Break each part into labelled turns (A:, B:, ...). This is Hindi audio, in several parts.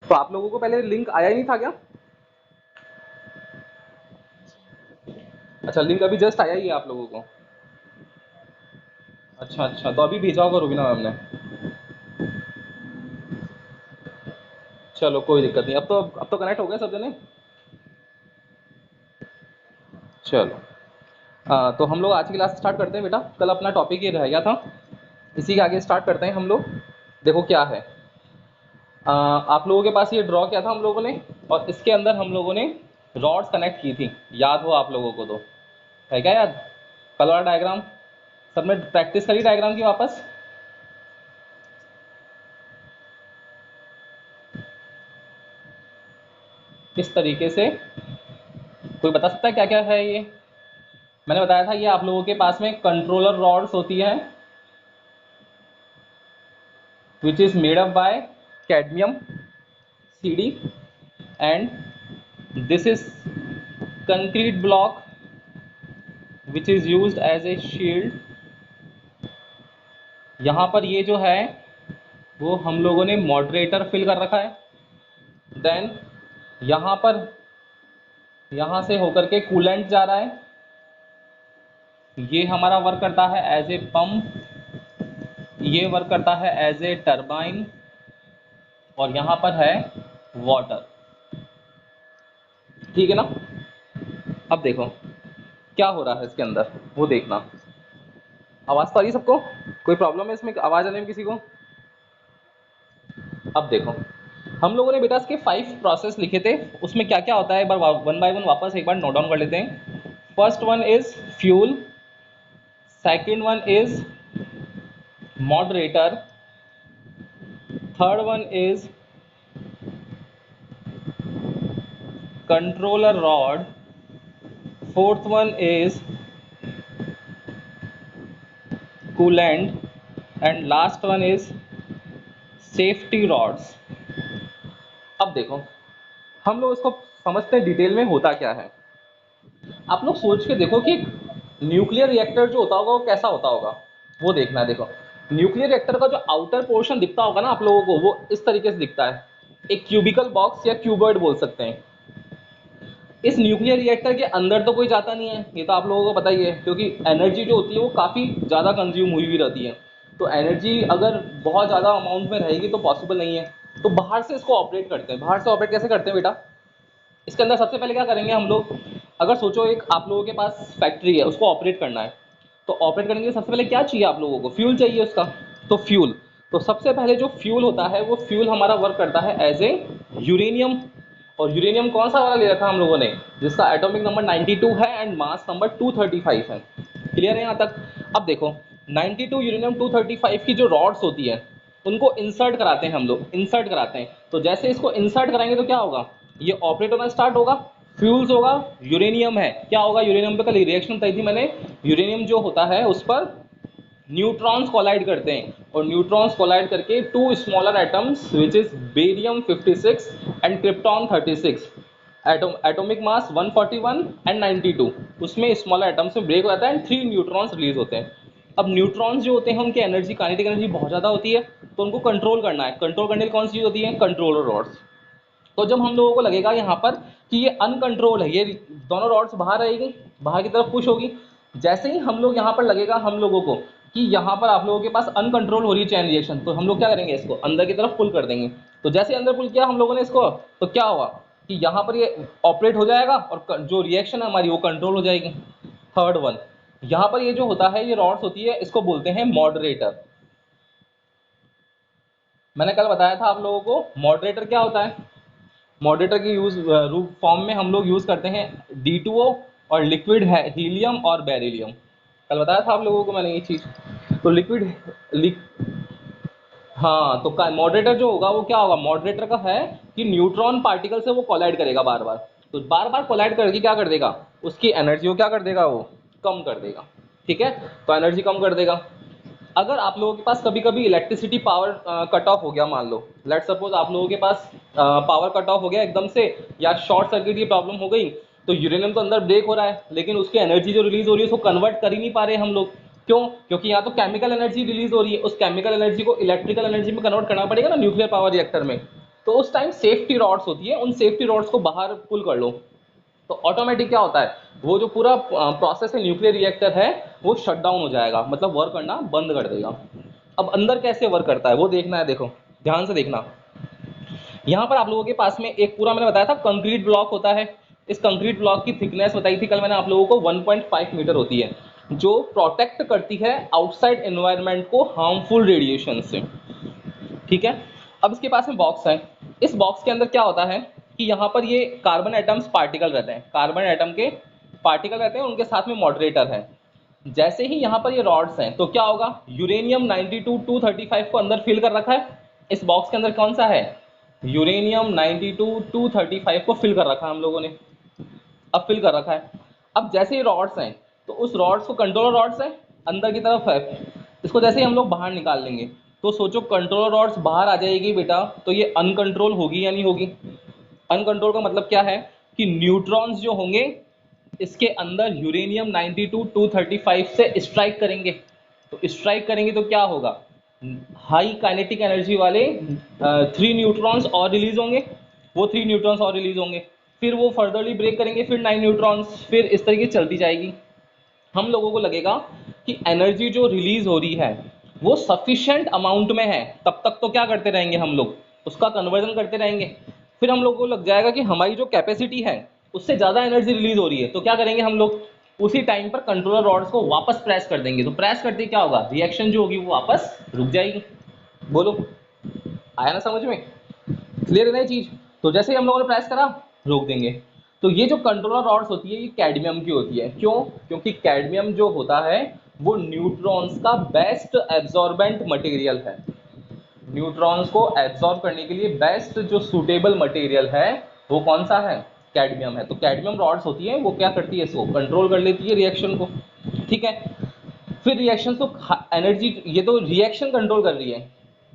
A: तो आप लोगों को पहले लिंक आया ही नहीं था क्या? अच्छा, लिंक अभी जस्ट आया ही है आप लोगों को? अच्छा अच्छा, तो अभी भेजा होगा रुबीना मैम ने। चलो कोई दिक्कत नहीं, अब तो कनेक्ट हो गए सब जने। चलो तो हम लोग आज की क्लास स्टार्ट करते हैं बेटा। कल अपना टॉपिक ये रह गया था, इसी के आगे स्टार्ट करते हैं हम लोग। देखो क्या है, आप लोगों के पास ये ड्रॉ किया था हम लोगों ने, और इसके अंदर हम लोगों ने रॉड्स कनेक्ट की थी, याद हो आप लोगों को? तो है क्या याद? कल वाला डायग्राम सब में प्रैक्टिस करी डायग्राम की वापस? किस तरीके से, कोई बता सकता है क्या क्या है ये? मैंने बताया था ये आप लोगों के पास में कंट्रोलर रॉड्स होती है, which is made up by cadmium CD, and this is concrete block which is used as a shield। यहाँ पर ये जो है वो हम लोगों ने मॉडरेटर फिल कर रखा है। देन यहाँ पर, यहाँ से होकर के कूलेंट जा रहा है, ये हमारा वर्क करता है एज ए पंप, ये वर्क करता है एज ए टरबाइन, और यहाँ पर है वाटर। ठीक है ना? अब देखो क्या हो रहा है इसके अंदर, वो देखना। आवाज़ तो आ रही है सबको? कोई प्रॉब्लम है इसमें आवाज़ आने में किसी को? अब देखो, हम लोगों ने बेटा इसके 5 प्रोसेस लिखे थे, उसमें क्या क्या होता है एक बार वन बाय वन वापस एक बार नोट डाउन कर लेते हैं। First one is fuel, second one is moderator, third one is controller rod, fourth one is coolant, and last one is safety rods. अब देखो हम लोग इसको समझते हैं डिटेल में होता क्या है। आप लोग सोच के देखो कि न्यूक्लियर रिएक्टर जो होता होगा वो कैसा होता होगा, वो देखना है। देखो न्यूक्लियर रिएक्टर का जो आउटर पोर्शन दिखता होगा ना आप लोगों को, वो इस तरीके से दिखता है, एक क्यूबिकल बॉक्स या क्यूबॉइड बोल सकते हैं। इस न्यूक्लियर रिएक्टर के अंदर तो कोई जाता नहीं है, ये तो आप लोगों को पता ही है, क्योंकि एनर्जी जो होती है वो काफ़ी ज़्यादा कंज्यूम हुई हुई रहती है। तो एनर्जी अगर बहुत ज़्यादा अमाउंट में रहेगी तो पॉसिबल नहीं है। तो बाहर से इसको ऑपरेट करते हैं। बाहर से ऑपरेट कैसे करते हैं बेटा? इसके अंदर सबसे पहले क्या करेंगे हम लोग, अगर सोचो एक आप लोगों के पास फैक्ट्री है, उसको ऑपरेट करना है, तो ऑपरेट करने के लिए सबसे पहले क्या चाहिए आप लोगों को? फ्यूल चाहिए उसका। तो फ्यूल, तो सबसे पहले जो फ्यूल होता है वो फ्यूल हमारा वर्क करता है एज ए यूरेनियम। और यूरेनियम कौन सा वाला ले रखा हम लोगों ने, जिसका एटॉमिक नंबर 92 है एंड मास नंबर 235 है। क्लियर है यहाँ तक? अब देखो 92 यूरेनियम 235 की जो रॉड्स होती है उनको इंसर्ट कराते हैं हम लोग, इंसर्ट कराते हैं। तो जैसे इसको इंसर्ट कराएंगे तो क्या होगा, ये ऑपरेट होना स्टार्ट होगा, फ्यूल्स होगा, यूरेनियम है, क्या होगा, यूरेनियम पे कल रिएक्शन बताई थी मैंने, यूरेनियम जो होता है उस पर न्यूट्रॉन्स कोलाइड करते हैं, और न्यूट्रॉन्स कोलाइड करके 2 smaller atoms which is barium 56 and krypton 36, atomic mass 141 and 92, उसमें स्मॉलर एटम्स में ब्रेक हो जाता है एंड 3 न्यूट्रॉन्स रिलीज होते हैं। अब न्यूट्रॉन्स जो होते हैं उनकी एनर्जी, काइनेटिक एनर्जी बहुत ज़्यादा होती है, तो उनको कंट्रोल करना है। कंट्रोल करने की कौन सी चीज़ होती है? Controller rods. तो जब हम लोगों को लगेगा यहाँ पर कि ये अनकंट्रोल है, ये दोनों रॉड्स बाहर आएगी, बाहर की तरफ पुश होगी, जैसे ही हम लोग यहाँ पर लगेगा हम लोगों को कि यहाँ पर आप लोगों के पास अनकंट्रोल हो रही है चैन रिएक्शन, तो हम लोग क्या करेंगे, इसको अंदर की तरफ पुल कर देंगे। तो जैसे अंदर पुल किया हम लोगों ने इसको, तो क्या होगा कि यहाँ पर ये ऑपरेट हो जाएगा और जो रिएक्शन है हमारी वो कंट्रोल हो जाएगी। थर्ड वन, यहाँ पर ये जो होता है, ये रॉड्स होती है, इसको बोलते हैं मॉडरेटर। मैंने कल बताया था आप लोगों को मॉडरेटर क्या होता है। मॉडरेटर की यूज रूप फॉर्म में हम लोग यूज करते हैं D2O और लिक्विड है हीलियम और बेरिलियम। कल बताया था आप लोगों को मैंने ये चीज। तो हाँ, तो मॉडरेटर जो होगा वो क्या होगा, मॉडरेटर का है कि न्यूट्रॉन पार्टिकल से वो कोलाइड करेगा बार बार, तो बार बार कोलाइड करके क्या कर देगा, उसकी एनर्जी को क्या कर देगा, वो कम कर देगा। ठीक है, तो एनर्जी कम कर देगा। अगर आप लोगों के पास कभी कभी इलेक्ट्रिसिटी पावर कट ऑफ हो गया, मान लो लेट सपोज आप लोगों के पास पावर कट ऑफ हो गया एकदम से, या शॉर्ट सर्किट की प्रॉब्लम हो गई, तो यूरेनियम तो अंदर ब्रेक हो रहा है लेकिन उसकी एनर्जी जो रिलीज हो रही है उसको कन्वर्ट कर ही नहीं पा रहे हम लोग। क्यों? क्योंकि यहाँ तो केमिकल एनर्जी रिलीज हो रही है, उस केमिकल एनर्जी को इलेक्ट्रिकल एनर्जी में कन्वर्ट करना पड़ेगा ना न्यूक्लियर पावर रिएक्टर में। तो उस टाइम सेफ्टी रॉड्स होती है, उन सेफ्टी रॉड्स को बाहर पुल कर लो, तो ऑटोमेटिक क्या होता है, वो जो पूरा प्रोसेस है न्यूक्लियर रिएक्टर है वो शट डाउन हो जाएगा, मतलब वर्क करना बंद कर देगा। अब अंदर कैसे वर्क करता है वो देखना है, देखो ध्यान से देखना। यहाँ पर आप लोगों के पास में एक पूरा मैंने बताया था कंक्रीट ब्लॉक होता है। इस कंक्रीट ब्लॉक की थिकनेस बताई थी कल मैंने आप लोगों को 1.5 मीटर होती है, जो प्रोटेक्ट करती है आउटसाइड एनवायरनमेंट को हार्मफुल रेडिएशन से। ठीक है, अब इसके पास में बॉक्स है। इस बॉक्स के अंदर क्या होता है कि यहाँ पर ये कार्बन एटम्स पार्टिकल रहते हैं, कार्बन एटम के पार्टिकल रहते हैं, उनके साथ में मॉडरेटर है। जैसे ही यहाँ पर ये रॉड्स हैं तो क्या होगा, यूरेनियम 92 235 को अंदर फिल कर रखा है। इस बॉक्स के अंदर कौन सा है, यूरेनियम 92 235 को फिल कर रखा है हम लोगों ने, अब फिल कर रखा है। अब जैसे ही रॉड्स हैं तो उस रॉड्स को, कंट्रोलर रॉड्स हैं अंदर की तरफ है, इसको जैसे ही हम लोग बाहर निकाल लेंगे तो सोचो कंट्रोलर रॉड्स बाहर आ जाएगी बेटा, तो ये अनकंट्रोल होगी या नहीं होगी। अनकंट्रोल का मतलब क्या है कि न्यूट्रॉन्स जो होंगे इसके अंदर यूरेनियम 92 235 से स्ट्राइक करेंगे, तो स्ट्राइक करेंगे तो क्या होगा, हाई काइनेटिक एनर्जी वाले 3 न्यूट्रॉन्स और रिलीज होंगे, वो 3 न्यूट्रॉन्स और रिलीज होंगे, फिर वो फर्दरली ब्रेक करेंगे, फिर 9 न्यूट्रॉन्स, फिर इस तरीके चलती जाएगी। हम लोगों को लगेगा कि एनर्जी जो रिलीज हो रही है वो सफिशिएंट अमाउंट में है, तब तक तो क्या करते रहेंगे हम लोग, उसका कन्वर्जन करते रहेंगे। फिर हम लोगों को लग जाएगा कि हमारी जो कैपेसिटी है उससे ज़्यादा एनर्जी रिलीज हो रही है, तो क्या करेंगे हम लोग, उसी टाइम पर कंट्रोलर रॉड्स को वापस प्रेस कर देंगे, तो प्रेस करते ही क्या होगा, रिएक्शन जो होगी वो वापस रुक जाएगी। बोलो, आया ना समझ में, क्लियर है ना ये चीज़। तो जैसे ही हम लोगों ने प्रेस करा रोक देंगे। तो ये जो कंट्रोलर रॉड्स होती है ये कैडमियम की होती है, क्यों, क्योंकि कैडमियम जो होता है वो न्यूट्रॉन्स का बेस्ट एब्जॉर्बेंट मटेरियल है, न्यूट्रॉन्स को एब्जॉर्ब करने के लिए बेस्ट जो सूटेबल मटेरियल है वो कौन सा है, कैडमियम है। तो कैडमियम रॉड्स होती है वो क्या करती है, इसको कंट्रोल कर लेती है रिएक्शन को। ठीक है, फिर रिएक्शन तो एनर्जी, ये तो रिएक्शन कंट्रोल कर रही है,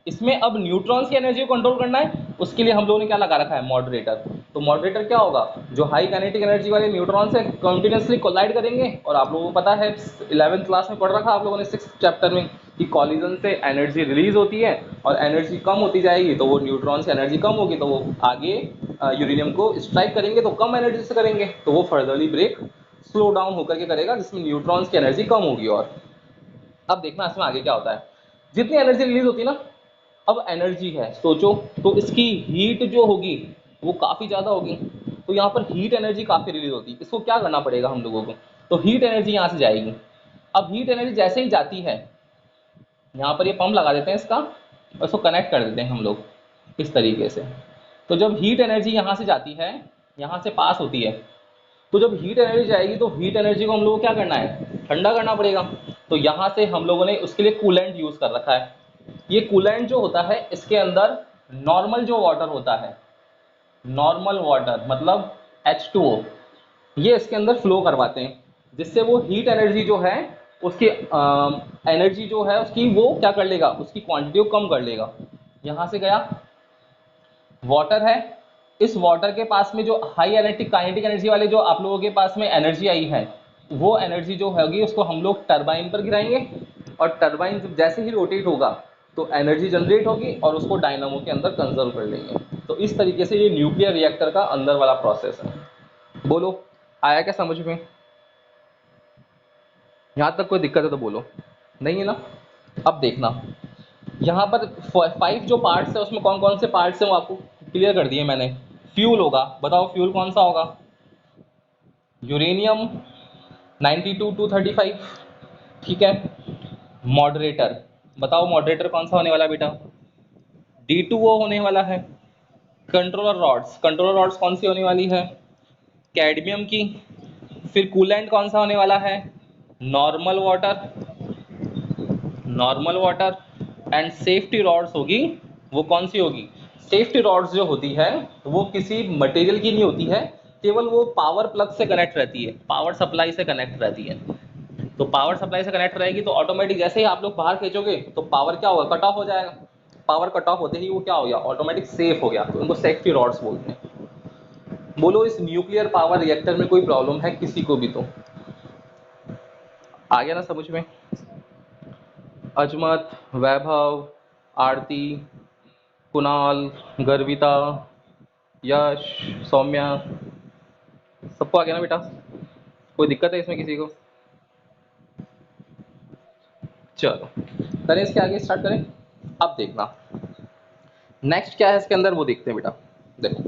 A: इसमें अब न्यूट्रॉन्स की एनर्जी को कंट्रोल करना है, उसके लिए हम लोगों ने क्या लगा रखा है, मॉडरेटर। तो मॉडरेटर क्या होगा, जो हाई काइनेटिक एनर्जी वाले न्यूट्रॉन से कंटिन्यूसली कोलाइड करेंगे, और आप लोगों को पता है 11th क्लास में पढ़ रखा आप लोगों ने 6th चैप्टर में कि कॉलिजन से एनर्जी रिलीज होती है और एनर्जी कम होती जाएगी, तो वो न्यूट्रॉन से एनर्जी कम होगी तो वो आगे यूरेनियम को स्ट्राइक करेंगे, तो कम एनर्जी से करेंगे, तो वो फर्दरली ब्रेक स्लो डाउन होकर के करेगा, जिसमें न्यूट्रॉन्स की एनर्जी कम होगी। और अब देखना इसमें आगे क्या होता है, जितनी एनर्जी रिलीज होती है ना, अब एनर्जी है सोचो, तो इसकी हीट जो होगी वो काफ़ी ज़्यादा होगी, तो यहाँ पर हीट एनर्जी काफ़ी रिलीज होती है, इसको क्या करना पड़ेगा हम लोगों को, तो हीट एनर्जी यहाँ से जाएगी। अब हीट एनर्जी जैसे ही जाती है, यहाँ पर ये पंप लगा देते हैं इसका और इसको कनेक्ट कर देते हैं हम लोग इस तरीके से। तो जब हीट एनर्जी यहाँ से जाती है, यहाँ से पास होती है, तो जब हीट एनर्जी जाएगी तो हीट एनर्जी को हम लोगों को क्या करना है, ठंडा करना पड़ेगा। तो यहाँ से हम लोगों ने उसके लिए कूलेंट यूज़ कर रखा है। ये कूलेंट जो होता है इसके अंदर नॉर्मल जो वाटर होता है, नॉर्मल वाटर मतलब H2O, ये इसके अंदर फ्लो करवाते हैं, जिससे वो हीट एनर्जी जो है उसकी एनर्जी जो है उसकी वो क्या कर लेगा, उसकी क्वांटिटी को कम कर लेगा। यहाँ से गया वाटर है, इस वाटर के पास में जो हाई एनर्जेटिक काइनेटिक एनर्जी वाले जो आप लोगों के पास में एनर्जी आई है, वो एनर्जी जो होगी उसको हम लोग टरबाइन पर गिराएंगे, और टरबाइन जब जैसे ही रोटेट होगा तो एनर्जी जनरेट होगी और उसको डायनामो के अंदर कंजर्व कर लेंगे। तो इस तरीके से ये न्यूक्लियर रिएक्टर का अंदर वाला प्रोसेस है। बोलो, आया क्या समझ में, यहाँ तक कोई दिक्कत है तो बोलो, नहीं है ना। अब देखना यहाँ पर 5 जो पार्ट्स है उसमें कौन कौन से पार्ट्स हैं वो आपको क्लियर कर दिए मैंने। फ्यूल होगा, बताओ फ्यूल कौन सा होगा, यूरेनियम 92 235, ठीक है। मॉडरेटर, बताओ मॉडरेटर कौन सा होने वाला है बेटा, D2O होने वाला है। कंट्रोलर रॉड्स, कंट्रोलर रॉड्स कौन सी होने वाली है, कैडमियम की। फिर कूलेंट कौन सा होने वाला है, normal water, normal water. And safety rods होगी, वो कौन सी होगी, सेफ्टी रॉड्स जो होती है वो किसी मटेरियल की नहीं होती है, केवल वो पावर प्लग से कनेक्ट रहती है, पावर सप्लाई से कनेक्ट रहती है। तो पावर सप्लाई से कनेक्ट रहेगी तो ऑटोमेटिक जैसे ही आप लोग बाहर खींचोगे तो पावर क्या होगा, कट ऑफ हो जाएगा। पावर कट ऑफ होते ही वो क्या हो गया, ऑटोमेटिक सेफ हो गया, तो उनको सेफ्टी रॉड्स बोलते हैं। बोलो, इस न्यूक्लियर पावर रिएक्टर में कोई प्रॉब्लम है किसी को भी तो, आ गया ना समझ में। अजमत, वैभव, आरती, कुणाल, गर्विता, यश, सौम्या, सबको आ गया ना बेटा? कोई दिक्कत है इसमें किसी को? चलो करें, इसके आगे स्टार्ट करें। अब देखना नेक्स्ट क्या है इसके अंदर, वो देखते हैं बेटा। देखो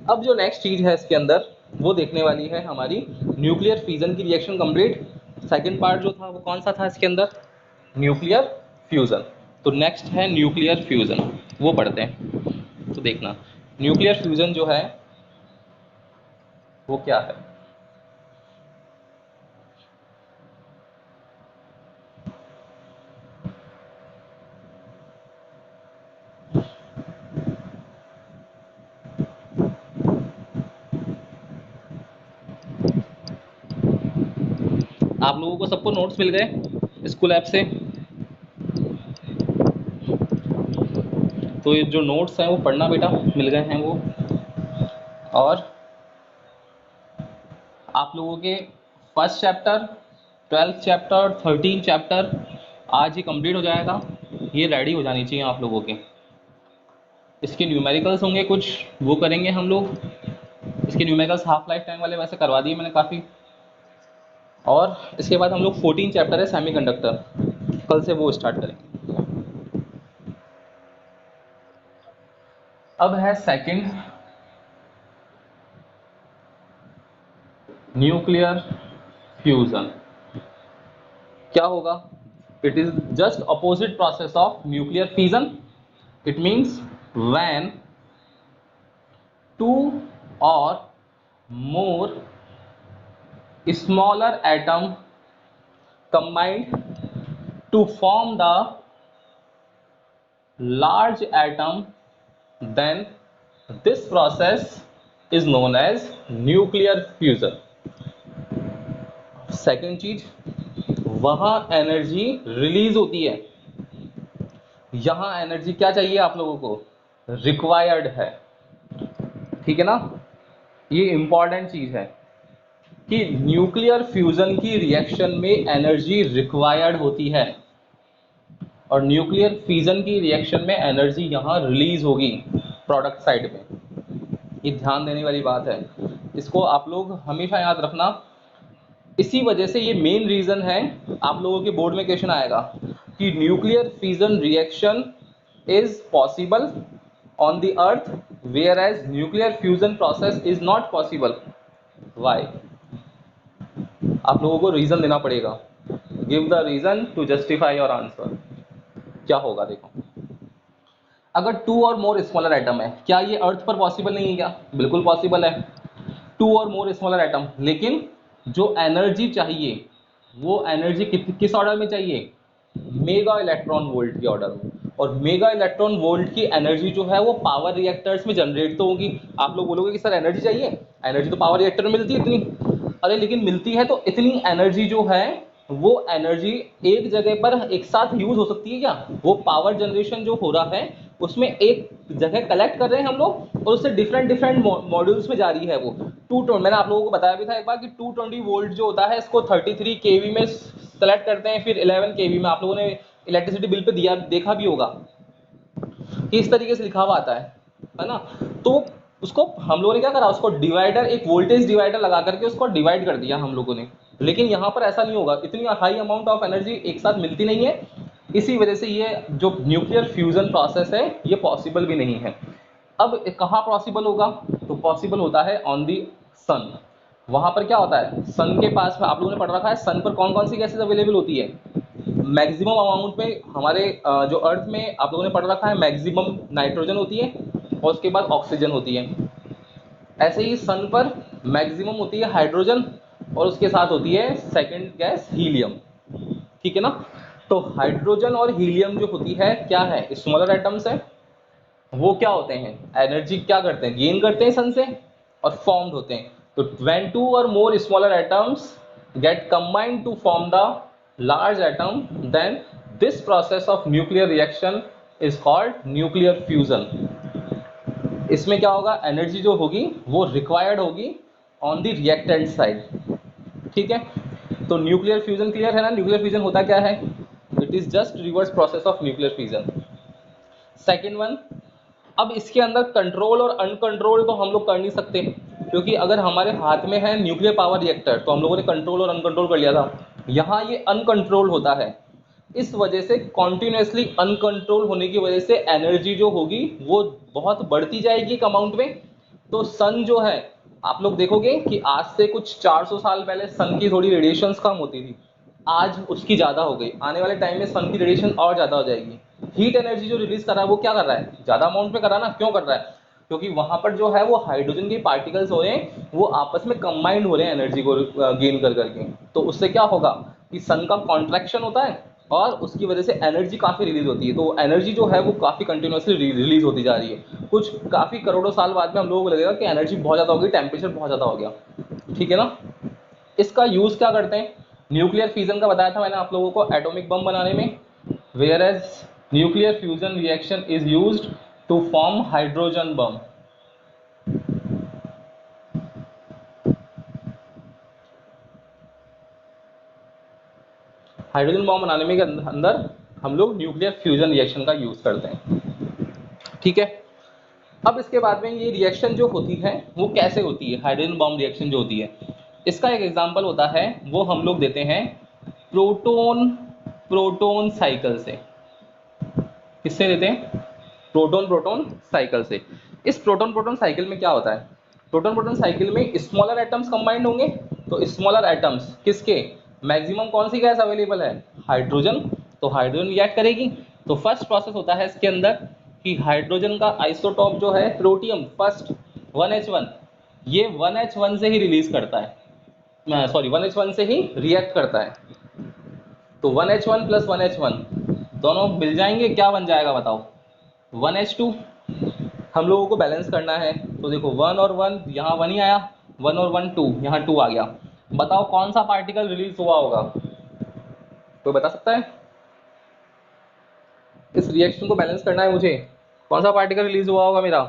A: अब जो नेक्स्ट चीज है इसके अंदर वो देखने वाली है हमारी न्यूक्लियर फिजन की रिएक्शन कंप्लीट। सेकंड पार्ट जो था वो कौन सा था इसके अंदर? Nuclear fusion. तो नेक्स्ट है न्यूक्लियर फ्यूजन, वो पढ़ते हैं। तो देखना न्यूक्लियर फ्यूजन जो है वो क्या है। आप लोगों को सबको नोट्स मिल गए स्कूल ऐप से? तो ये जो नोट्स हैं वो पढ़ना बेटा, मिल गए हैं वो। और आप लोगों के first chapter, 12th chapter, 13 chapter आज ही कंप्लीट हो जाएगा। ये रेडी हो जानी चाहिए आप लोगों के। इसके न्यूमेरिकल्स होंगे कुछ, वो करेंगे हम लोग। इसके न्यूमेरिकल्स हाफ लाइफ टाइम वाले वैसे करवा दिए मैंने काफ़ी। और इसके बाद हम लोग 14 चैप्टर है सेमीकंडक्टर, कल से वो स्टार्ट करेंगे। अब है सेकंड, न्यूक्लियर फ्यूजन। क्या होगा? It is just opposite process of nuclear fission. It means when two और more smaller atom combined to form the large atom, then this process is known as nuclear fusion. Second चीज, वहां एनर्जी रिलीज होती है, यहां एनर्जी क्या चाहिए आप लोगों को? रिक्वायर्ड है। ठीक है ना? ये इंपॉर्टेंट चीज है कि न्यूक्लियर फ्यूजन की रिएक्शन में एनर्जी रिक्वायर्ड होती है और न्यूक्लियर फिजन की रिएक्शन में एनर्जी यहाँ रिलीज होगी प्रोडक्ट साइड में। ये ध्यान देने वाली बात है, इसको आप लोग हमेशा याद रखना। इसी वजह से ये मेन रीजन है, आप लोगों के बोर्ड में क्वेश्चन आएगा कि nuclear fission reaction is possible on the earth whereas nuclear fusion process is not possible. Why? आप लोगों को रीजन देना पड़ेगा। Give the reason to justify your answer. क्या होगा देखो, अगर टू और मोर स्मॉलर एटम है, क्या ये अर्थ पर पॉसिबल नहीं है क्या? बिल्कुल पॉसिबल है, टू और मोर स्मॉलर एटम। लेकिन जो एनर्जी चाहिए वो एनर्जी किस ऑर्डर में चाहिए? मेगा इलेक्ट्रॉन वोल्ट के ऑर्डर में। और मेगा इलेक्ट्रॉन वोल्ट की एनर्जी जो है वो पावर रिएक्टर्स में जनरेट तो होगी। आप लोग बोलोगे कि सर एनर्जी चाहिए, एनर्जी तो पावर रिएक्टर में मिलती है इतनी। अरे लेकिन मिलती है तो इतनी एनर्जी जो है वो एनर्जी एक जगह पर एक साथ यूज हो सकती है क्या? वो पावर जनरेशन जो हो रहा है उसमें एक जगह कलेक्ट कर रहे हैं हम लोग और उससे डिफरेंट डिफरेंट मॉड्यूल्स में जा रही है वो। मैंने आप लोगों को बताया भी था एक बार कि 220 वोल्ट जो होता है इसको 33 केवी में सेलेक्ट करते हैं, फिर 11 केवी में। आप लोगों ने इलेक्ट्रिसिटी बिल पे दिया देखा भी होगा कि इस तरीके से लिखा हुआ आता है ना? तो उसको हम लोगों ने क्या करा, उसको डिवाइडर, एक वोल्टेज डिवाइडर लगा करके उसको डिवाइड कर दिया हम लोगों ने। लेकिन यहाँ पर ऐसा नहीं होगा, इतनी हाई अमाउंट ऑफ एनर्जी एक साथ मिलती नहीं है। इसी वजह से ये जो न्यूक्लियर फ्यूजन प्रोसेस है ये पॉसिबल भी नहीं है। अब कहाँ पॉसिबल होगा? तो पॉसिबल होता है ऑन दी सन। वहां पर क्या होता है, सन के पास में आप लोगों ने पढ़ रखा है सन पर कौन कौन सी गैसेज अवेलेबल होती है। मैक्सिमम अमाउंट में हमारे जो अर्थ में आप लोगों ने पढ़ रखा है मैक्सिमम नाइट्रोजन होती है और उसके बाद ऑक्सीजन होती है। ऐसे ही सन पर मैक्सिमम होती है हाइड्रोजन और उसके साथ होती है सेकंड गैस हीलियम। ठीक है ना? तो हाइड्रोजन और हीलियम जो होती है क्या है, स्मॉलर एटम्स है। वो क्या होते हैं, एनर्जी क्या करते हैं, गेन करते हैं सन से और फॉर्म्ड होते हैं। तो व्हेन टू और more smaller atoms get combined to form the large atom, then this process of nuclear reaction is called nuclear fusion. इसमें क्या होगा, एनर्जी जो होगी वो रिक्वायर्ड होगी ऑन द रिएक्टेंट साइड। ठीक है? तो न्यूक्लियर फ्यूजन क्लियर है ना? न्यूक्लियर फ्यूजन होता क्या है? It is just reverse process of nuclear fusion. Second one, अब इसके अंदर कंट्रोल और अनकंट्रोल तो हम लोग कर नहीं सकते, क्योंकि अगर हमारे हाथ में है न्यूक्लियर पावर रिएक्टर तो हम लोगों ने कंट्रोल और अनकंट्रोल कर लिया था। यहाँ ये अनकंट्रोल होता है, इस वजह से कॉन्टिन्यूसली अनकंट्रोल होने की वजह से एनर्जी जो होगी वो बहुत बढ़ती जाएगी एक अमाउंट में। तो सन जो है, आप लोग देखोगे कि आज से कुछ 400 साल पहले सन की थोड़ी रेडिएशंस कम होती थी, आज उसकी ज़्यादा हो गई। आने वाले टाइम में सन की रेडिएशन और ज़्यादा हो जाएगी। हीट एनर्जी जो रिलीज कर रहा है वो क्या कर रहा है, ज़्यादा अमाउंट में कर रहा है ना। क्यों कर रहा है? क्योंकि वहाँ पर जो है वो हाइड्रोजन के पार्टिकल्स हो रहे हैं, वो आपस में कंबाइंड हो रहे हैं एनर्जी को गेन कर करके। तो उससे क्या होगा कि सन का कॉन्ट्रैक्शन होता है और उसकी वजह से एनर्जी काफ़ी रिलीज होती है। तो एनर्जी जो है वो काफ़ी कंटिन्यूसली रिलीज होती जा रही है। कुछ काफ़ी करोड़ों साल बाद में हम लोगों को लगेगा कि एनर्जी बहुत ज़्यादा हो गई, टेम्परेचर बहुत ज़्यादा हो गया। ठीक है ना। इसका यूज़ क्या करते हैं? न्यूक्लियर फ्यूजन का बताया था मैंने आप लोगों को, एटॉमिक बम बनाने में। Whereas nuclear fusion reaction is used to form hydrogen bomb. Hydrogen bomb बनाने में के अंदर हम लोग न्यूक्लियर फ्यूजन रिएक्शन का यूज़ करते हैं। ठीक है। अब इसके बाद में ये रिएक्शन जो होती है वो कैसे होती है, हाइड्रोजन बम रिएक्शन जो होती है, इसका एक एग्जांपल होता है, वो हम लोग देते हैं प्रोटोन प्रोटोन साइकिल से। किससे देते हैं? प्रोटोन प्रोटोन साइकिल से। इस प्रोटोन प्रोटोन साइकिल में क्या होता है? प्रोटोन प्रोटोन साइकिल में स्मॉलर एटम्स कंबाइंड होंगे। तो स्मॉलर एटम्स किसके? मैक्सिमम कौन सी गैस अवेलेबल है? हाइड्रोजन। तो हाइड्रोजन रिएक्ट करेगी। तो फर्स्ट प्रोसेस होता है इसके अंदर कि हाइड्रोजन का आइसोटॉप जो है प्रोटियम फर्स्ट 1H1, ये 1H1 से ही रिलीज करता है, सॉरी 1H1 से ही रिएक्ट करता है। तो 1H1 प्लस 1H1 दोनों मिल जाएंगे, क्या बन जाएगा बताओ? 1H2। हम लोगों को बैलेंस करना है, तो देखो 1 और 1 यहाँ 1 ही आया, 1 और 1 2, यहाँ 2 आ गया। बताओ कौन सा पार्टिकल रिलीज हुआ होगा? कोई बता सकता है? इस रिएक्शन को बैलेंस करना है मुझे, कौन सा पार्टिकल रिलीज हुआ होगा मेरा?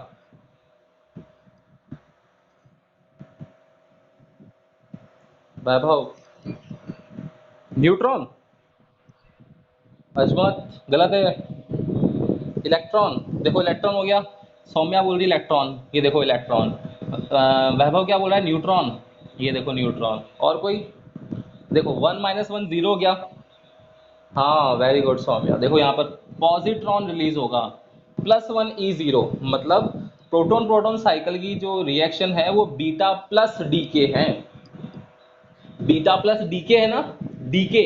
A: वैभव? न्यूट्रॉन? अजमत गलत है। इलेक्ट्रॉन। देखो इलेक्ट्रॉन हो गया, सौम्या बोल रही इलेक्ट्रॉन, ये देखो इलेक्ट्रॉन। वैभव क्या बोल रहा है? न्यूट्रॉन, ये देखो न्यूट्रॉन। और कोई? देखो 1 माइनस 1 0 हो गया। हाँ वेरी गुड सौम्या। देखो यहाँ पर पॉजिट्रॉन रिलीज होगा, +1 E0, मतलब प्रोटॉन प्रोटॉन साइकिल की जो रिएक्शन है वो बीटा प्लस डीके है। बीटा प्लस डीके है ना। डीके,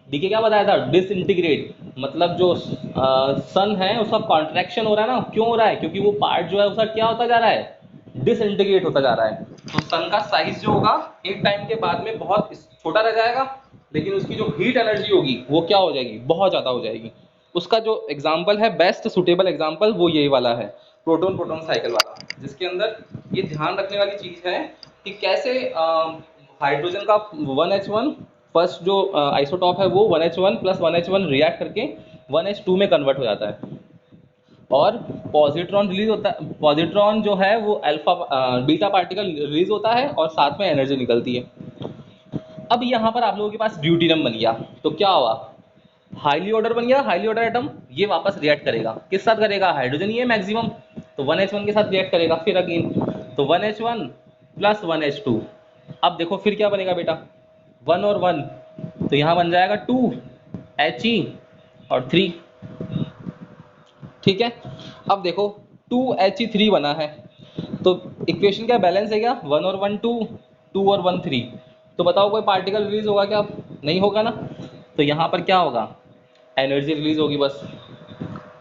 A: डीके क्या बताया था? डिसइंटीग्रेट। मतलब जो सन है उसका कॉन्ट्रैक्शन हो रहा है ना। क्यों हो रहा है? क्योंकि वो पार्ट जो है उसका क्या होता जा रहा है? डिसइंटीग्रेट होता जा रहा है। तो सन का साइज जो होगा एक टाइम के बाद में बहुत छोटा रह जाएगा, लेकिन उसकी जो हीट एनर्जी होगी वो क्या हो जाएगी? बहुत ज़्यादा हो जाएगी। उसका जो एग्जाम्पल है, बेस्ट सुटेबल एग्जाम्पल, वो यही वाला है, प्रोटॉन प्रोटॉन साइकिल वाला, जिसके अंदर ये ध्यान रखने वाली चीज़ है कि कैसे हाइड्रोजन का 1H1 फर्स्ट जो आइसोटॉप है वो 1H1 प्लस 1H1 रिएक्ट करके 1H2 में कन्वर्ट हो जाता है, और पॉजिट्रॉन रिलीज होता है। पॉजिट्रॉन जो है वो अल्फा बीटा पार्टिकल रिलीज होता है और साथ में एनर्जी निकलती है। अब यहाँ पर आप लोगों के पास ड्यूटेरियम बन गया, तो क्या हुआ? हाईली ऑर्डर बन गया, हाईली ऑर्डर एटम। ये वापस रिएक्ट करेगा, किस साथ करेगा? हाइड्रोजन ही है मैक्सिमम, तो 1H1 के साथ रिएक्ट करेगा फिर अगेन। तो 1H1 प्लस 1H2। अब देखो फिर क्या बनेगा बेटा? 1 और 1, तो यहाँ बन जाएगा 2He और 3। ठीक है। अब देखो 2He3 बना है, तो इक्वेशन क्या बैलेंस है क्या? 1 और 1 2, 2 और 1 3। तो बताओ कोई पार्टिकल रिलीज होगा क्या? नहीं होगा ना। तो यहाँ पर क्या होगा? एनर्जी रिलीज होगी बस।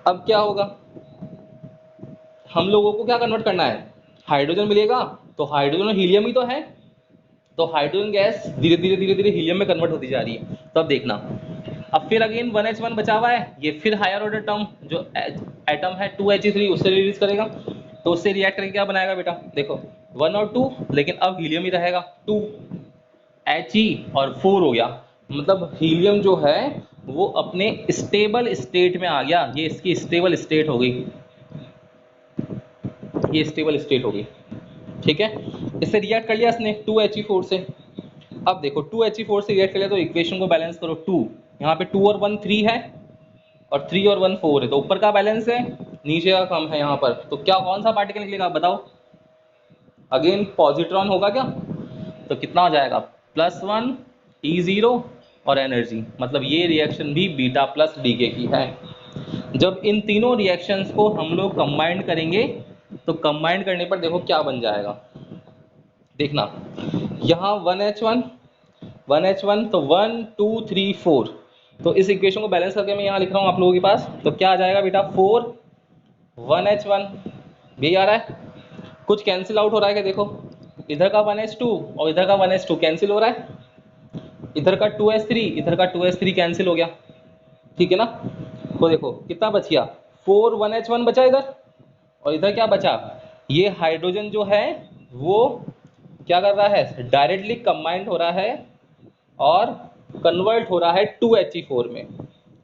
A: अब क्या होगा? हम लोगों को क्या कन्वर्ट करना है? हाइड्रोजन मिलेगा, तो हाइड्रोजन और हीलियम ही तो है, तो हाइड्रोजन गैस धीरे धीरे धीरे धीरे हीलियम में कन्वर्ट होती जा रही है। तो अब देखना, अब फिर अगेन 1H1 बचा हुआ है, ये फिर हायर ऑर्डर टर्म जो एटम है 2He3 उससे रिलीज करेगा। तो उससे रिएक्ट करके क्या बनाएगा बेटा? देखो 1 और 2, लेकिन अब हीलियम ही रहेगा, 2He और 4 हो गया। मतलब हीलियम जो है वो अपने स्टेबल स्टेट में आ गया, ये इसकी स्टेबल स्टेट हो गई, ये स्टेबल स्टेट हो गई। ठीक है। इससे रिएक्ट कर लिया इसने 2He4 से। अब देखो 2He4 से रिएक्ट कर लिया, तो इक्वेशन को बैलेंस करो। 2 यहाँ पे 2 और 1 3 है, और 3 और 1 4 है, तो ऊपर का बैलेंस है नीचे का कम है यहाँ पर, तो क्या कौन सा पार्टिकल निकलेगा बताओ? अगेन पॉजिट्रॉन होगा क्या? तो कितना हो जाएगा? +1 E0 और एनर्जी, मतलब ये रिएक्शन भी बीटा प्लस डीके की है। जब इन तीनों रिएक्शंस को हम लोग कंबाइन करेंगे तो कंबाइन करने पर देखो क्या बन जाएगा, देखना यहाँ 1H1 तो 1 2 3 4, तो इस इक्वेशन को बैलेंस करके मैं यहाँ लिख रहा हूँ आप लोगों के पास, तो क्या आ जाएगा बेटा 4 1H1 भी आ रहा है, कुछ कैंसिल आउट हो रहा है क्या? देखो इधर का 1H2 और इधर का 1H2 कैंसिल हो रहा है, इधर का 2H3 इधर का 2H3 कैंसिल हो गया, ठीक है ना? तो देखो कितना बच गया, 4 1H1 बचा इधर, और इधर क्या बचा, ये हाइड्रोजन जो है वो क्या कर रहा है, डायरेक्टली कंबाइंड हो रहा है और कन्वर्ट हो रहा है 2He4 में,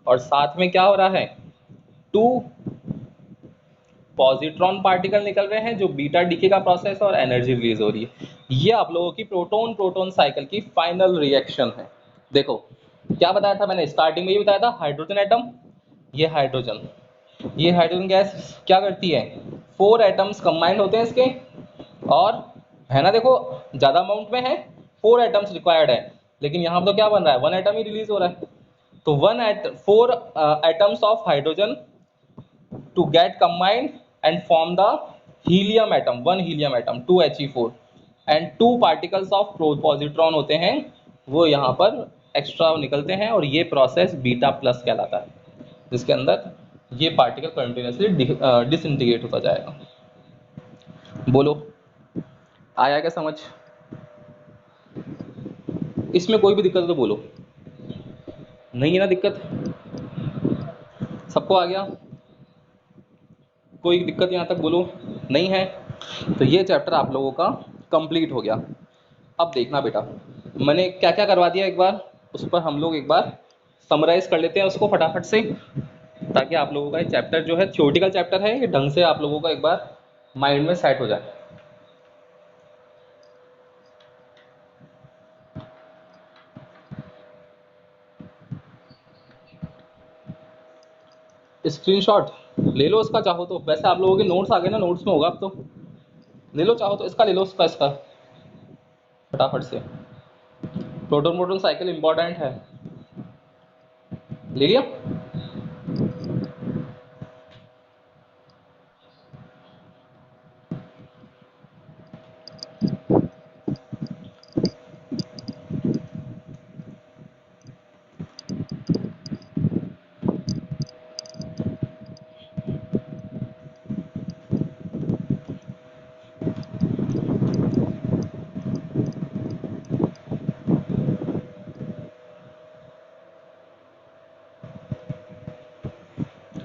A: और साथ में क्या हो रहा है, 2 पॉजिट्रॉन पार्टिकल निकल रहे हैं जो बीटा डीके का प्रोसेस और एनर्जी रिलीज हो रही है। ये आप लोगों की प्रोटॉन प्रोटॉन साइकिल की फाइनल रिएक्शन है। देखो क्या बताया था मैंने स्टार्टिंग में, ये बताया था हाइड्रोजन एटम, ये हाइड्रोजन गैस क्या करती है, 4 एटम्स कंबाइंड होते हैं इसके, और है ना, देखो ज्यादा अमाउंट में है, 4 एटम्स रिक्वायर्ड है, लेकिन यहाँ पर तो क्या बन रहा है, 1 एटम ही रिलीज हो रहा है। तो 4 atoms of hydrogen to get combined and form the helium atom, one helium atom 2He4, and 2 particles of positron होते हैं, वो यहाँ पर एक्स्ट्रा निकलते हैं, और ये प्रोसेस बीटा प्लस कहलाता है, जिसके अंदर ये पार्टिकल कंटिन्यूसली डिसइंटीग्रेट होता जाएगा। बोलो आया क्या समझ? इसमें कोई भी दिक्कत है तो बोलो, नहीं है ना दिक्कत, सबको आ गया? कोई दिक्कत यहाँ तक बोलो, नहीं है? तो ये चैप्टर आप लोगों का कंप्लीट हो गया। अब देखना बेटा, मैंने क्या क्या करवा दिया एक बार उस पर हम लोग एक बार समराइज कर लेते हैं उसको फटाफट से, ताकि आप लोगों का ये चैप्टर जो है थ्योरेटिकल चैप्टर है, ये ढंग से आप लोगों का एक बार माइंड में सेट हो जाए। स्क्रीनशॉट ले लो इसका चाहो तो, वैसे आप लोगों के नोट्स आ गए ना, नोट्स में होगा अब तो, ले लो चाहो तो, इसका ले लो, इसका फटाफट से, प्रोटॉन प्रोटॉन साइकिल इंपॉर्टेंट है, ले लिया?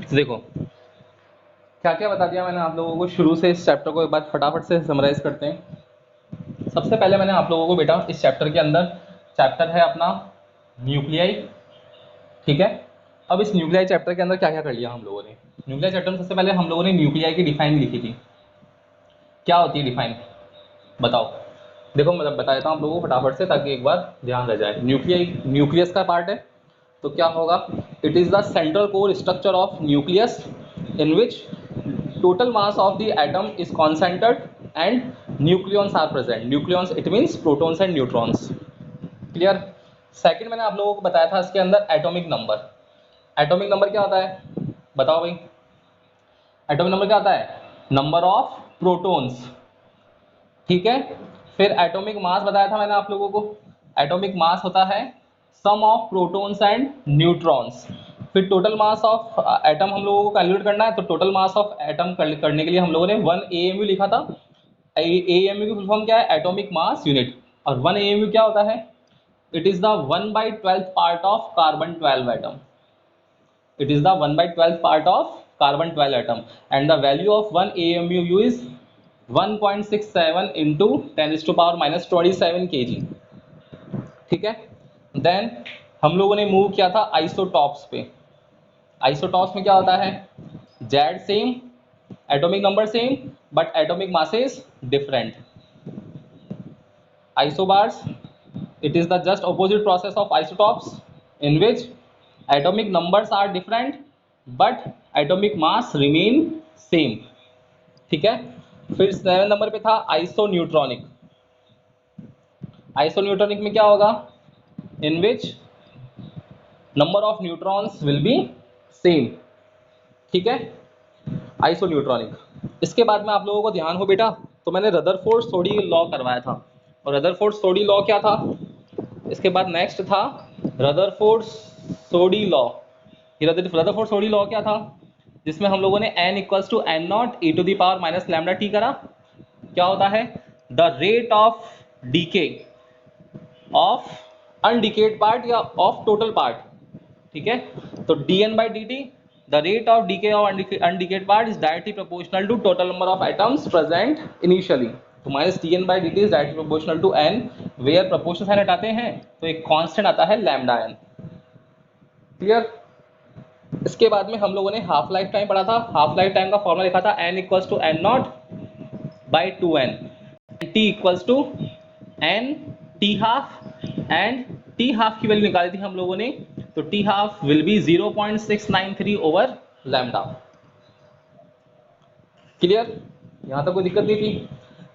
A: देखो क्या क्या बता दिया मैंने आप लोगों को शुरू से, इस चैप्टर को एक बार फटाफट से समराइज करते हैं। सबसे पहले मैंने आप लोगों को बेटा इस चैप्टर के अंदर, चैप्टर है अपना न्यूक्लियाई, ठीक है? अब इस न्यूक्लियाई चैप्टर के अंदर क्या क्या कर लिया हम लोगों ने, न्यूक्लियाई चैप्टर में सबसे पहले हम लोगों ने न्यूक्लियाई की डिफाइन लिखी थी। क्या होती है डिफाइन बताओ? देखो मैं बता देता हूँ आप लोगों को फटाफट से, ताकि एक बार ध्यान रह जाए। न्यूक्लियस का पार्ट है, तो क्या होगा, it is the central core structure of nucleus in which total mass of the atom is concentrated and nucleons are present. Nucleons it means protons and neutrons, clear? Second मैंने आप लोगों को बताया था इसके अंदर एटॉमिक नंबर। एटॉमिक नंबर क्या होता है बताओ भाई? एटॉमिक नंबर क्या होता है, नंबर ऑफ प्रोटॉन्स, ठीक है? फिर एटॉमिक मास बताया था मैंने आप लोगों को, एटॉमिक मास होता है सम ऑफ प्रोटॉन्स एंड न्यूट्रॉन्स। फिर टोटल मास ऑफ एटम हम लोगों को कैलकुलेट करना है, तो टोटल मास ऑफ एटम करने के लिए हम लोगों ने 1 AMU लिखा था। AMU की फुल फॉर्म क्या है, एटॉमिक मास यूनिट, और 1 AMU क्या होता है, it is the 1/12 part of carbon 12 atom, it is the 1/12 part of carbon 12 atom, and the value of 1 AMU is 1.67 into 10⁻⁻27 kg, ठीक है? देन हम लोगों ने मूव किया था आइसोटॉप्स पे। आइसोटॉप्स में क्या होता है, Z same, atomic number same, but atomic masses different. Isobars, it is the just opposite process of isotopes in which atomic numbers are different but atomic mass remain same, ठीक है। फिर 7 नंबर पे था आइसोन्यूट्रॉनिक। आइसोन्यूट्रॉनिक में क्या होगा, in which number of neutrons will be same, ठीक है, आइसोन्यूट्रॉनिक। इसके बाद में आप लोगों को ध्यान हो बेटा, तो मैंने रदरफोर्ड सोडी लॉ करवाया था, और रदरफोर्ड सोडी लॉ क्या था, इसके बाद नेक्स्ट था Rutherford Soddy law. Rutherford Soddy law क्या था, जिसमें हम लोगों ने n equals to N naught E to the power minus lambda T करा। क्या होता है, the rate of decay of undecayed part या ऑफ टोटल पार्ट, ठीक है। तो dn by dt, the rate of decay of undecayed part is directly proportional to total number of atoms present initially। तो minus dn by dt is directly proportional to n, where proportion sign हटाते हैं तो एक कांस्टेंट आता है लैम्डा n। क्लियर। इसके बाद में हम लोगों ने हाफ लाइफ टाइम पढ़ा था। हाफ लाइफ टाइम का फॉर्मूला लिखा था n equals to N naught by 2n, t equals to n t half, and t half की वैल्यू निकाली थी हम लोगों ने, तो t half will be 0.693 over lambda. Clear, यहां तक कोई दिक्कत नहीं थी।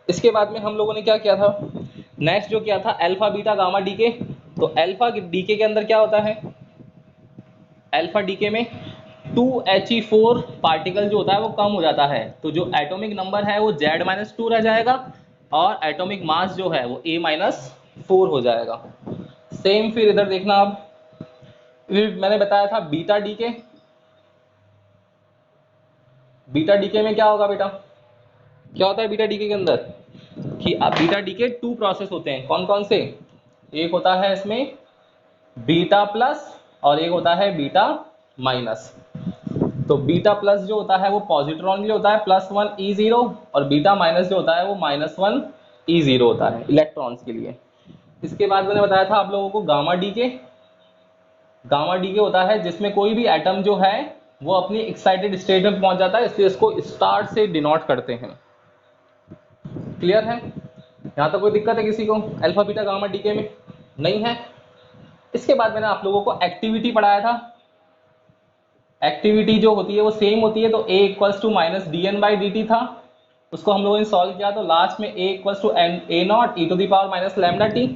A: इसके बाद में हम लोगों ने क्या किया था, नेक्स्ट जो किया था अल्फा बीटा गामा डीके। तो अल्फा डीके के अंदर क्या होता है, अल्फा डीके में 2He4 पार्टिकल जो होता है वो कम हो जाता है, तो जो एटॉमिक नंबर है वो Z-2 रह जाएगा, और एटॉमिक मास जो है वो A-4 हो जाएगा। सेम फिर इधर देखना, अब मैंने बताया था बीटा डीके। बीटा डीके में क्या होगा बेटा, क्या होता है बीटा डीके के अंदर, कि अब बीटा डीके 2 प्रोसेस होते हैं, कौन कौन से, एक होता है इसमें बीटा प्लस और एक होता है बीटा माइनस। तो बीटा प्लस जो होता है वो पॉजिट्रॉन के लिए होता है +1 E0, और बीटा माइनस जो होता है वो -1 E0 होता है इलेक्ट्रॉन्स के लिए। इसके बाद मैंने बताया था आप लोगों को गामा डीके। गामा डीके होता है जिसमें कोई भी एटम जो है वो अपनी एक्साइटेड स्टेट में पहुंच जाता है, इसलिए इसको स्टार से डिनोट करते हैं। क्लियर है, यहाँ तक कोई दिक्कत है किसी को अल्फा बीटा गामा डीके में, नहीं है। इसके बाद मैंने आप लोगों को एक्टिविटी पढ़ाया था। एक्टिविटी जो होती है वो सेम होती है, तो A equals to minus dn/dt था, उसको हम लोगों ने सॉल्व किया, तो लास्ट में A equals to A naught E to the power minus lambda t,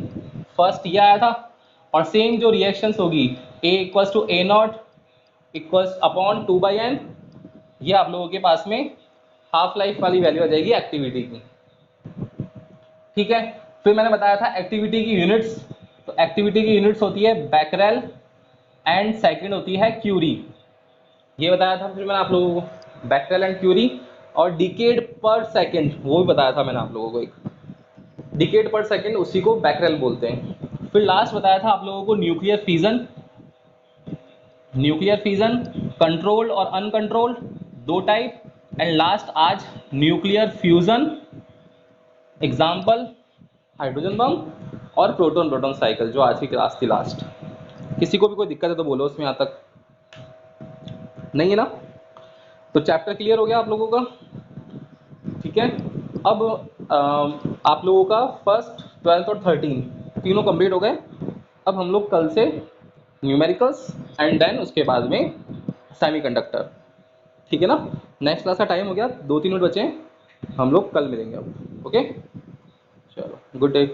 A: first ये आया था। और सेम जो रिएक्शंस होगी A equals to A naught equals upon 2/n, ये आप लोगों के पास में हाफ लाइफ वाली वैल्यू आ जाएगी एक्टिविटी की, ठीक है। फिर मैंने बताया था एक्टिविटी की यूनिट्स, तो एक्टिविटी की यूनिट्स होती है बैकरेल एंड सेकंड होती है क्यूरी, ये बताया था फिर मैंने आप लोगों को बैकरेल एंड क्यूरी। और डिकेड पर सेकंड वो भी बताया था मैंने आप लोगों को, एक डिकेड पर सेकंड उसी को बैकरेल बोलते हैं। फिर लास्ट बताया था आप लोगों को nuclear fission. Nuclear fission controlled और अनकंट्रोल्ड दो टाइप, एंड लास्ट आज nuclear fusion, example hydrogen bomb और प्रोटॉन प्रोटॉन साइकिल, जो आज की क्लास थी लास्ट। किसी को भी कोई दिक्कत है तो बोलो, उसमें यहाँ तक नहीं है ना। तो चैप्टर क्लियर हो गया आप लोगों का, ठीक है। अब आप लोगों का फर्स्ट 12th और 13 तीनों कंप्लीट हो गए। अब हम लोग कल से न्यूमेरिकल्स एंड देन उसके बाद में सेमीकंडक्टर, ठीक है ना। नेक्स्ट क्लास का टाइम हो गया, 2-3 मिनट बचे हैं, हम लोग कल मिलेंगे अब, ओके। चलो, गुड डे।